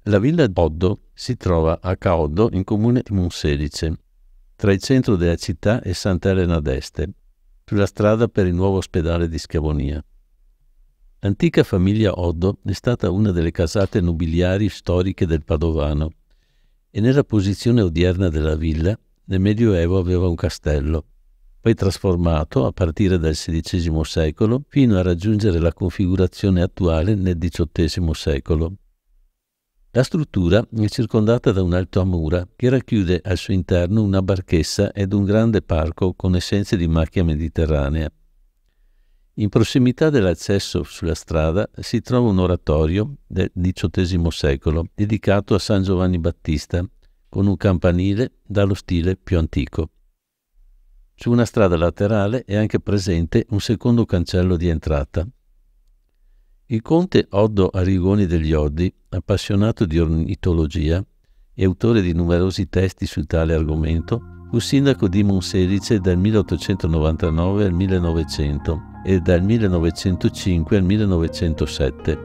La villa Oddo si trova a Caoddo, in comune di Monselice, tra il centro della città e Sant'Elena d'Este, sulla strada per il nuovo ospedale di Schiavonia. L'antica famiglia Oddo è stata una delle casate nobiliari storiche del Padovano e nella posizione odierna della villa nel Medioevo aveva un castello, poi trasformato a partire dal XVI secolo fino a raggiungere la configurazione attuale nel XVIII secolo. La struttura è circondata da un alto a mura che racchiude al suo interno una barchessa ed un grande parco con essenze di macchia mediterranea. In prossimità dell'accesso sulla strada si trova un oratorio del XVIII secolo dedicato a San Giovanni Battista, con un campanile dallo stile più antico. Su una strada laterale è anche presente un secondo cancello di entrata. Il conte Oddo Arrigoni degli Oddi, appassionato di ornitologia e autore di numerosi testi su tale argomento, fu sindaco di Monselice dal 1899 al 1900 e dal 1905 al 1907.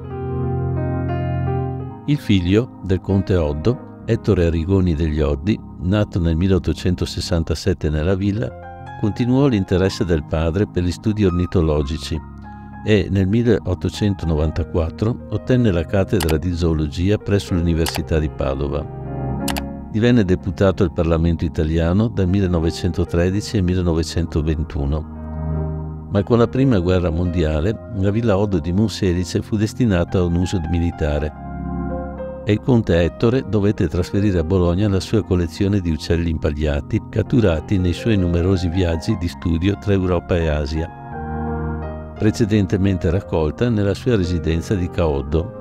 Il figlio del conte Oddo, Ettore Arrigoni degli Oddi, nato nel 1867 nella villa, continuò l'interesse del padre per gli studi ornitologici e nel 1894 ottenne la cattedra di zoologia presso l'Università di Padova. Divenne deputato al Parlamento italiano dal 1913 al 1921. Ma con la Prima Guerra Mondiale la Villa Oddo di Monselice fu destinata a un uso militare e il conte Ettore dovette trasferire a Bologna la sua collezione di uccelli impagliati catturati nei suoi numerosi viaggi di studio tra Europa e Asia, precedentemente raccolta nella sua residenza di Caoddo.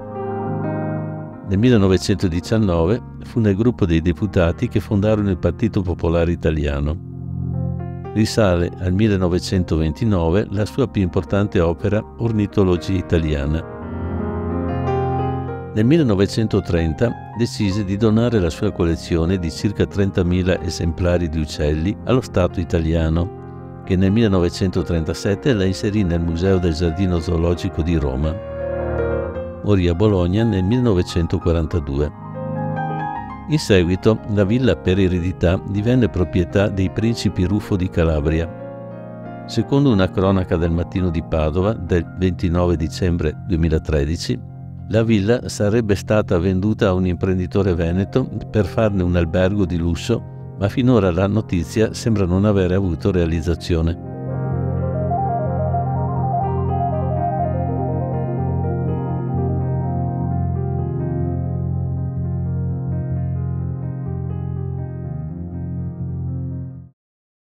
Nel 1919 fu nel gruppo dei deputati che fondarono il Partito Popolare Italiano. Risale al 1929 la sua più importante opera Ornitologia italiana. Nel 1930 decise di donare la sua collezione di circa 30.000 esemplari di uccelli allo Stato italiano, che nel 1937 la inserì nel Museo del Giardino Zoologico di Roma. Morì a Bologna nel 1942. In seguito la villa per eredità divenne proprietà dei principi Ruffo di Calabria. Secondo una cronaca del Mattino di Padova del 29 dicembre 2013, la villa sarebbe stata venduta a un imprenditore veneto per farne un albergo di lusso, ma finora la notizia sembra non avere avuto realizzazione.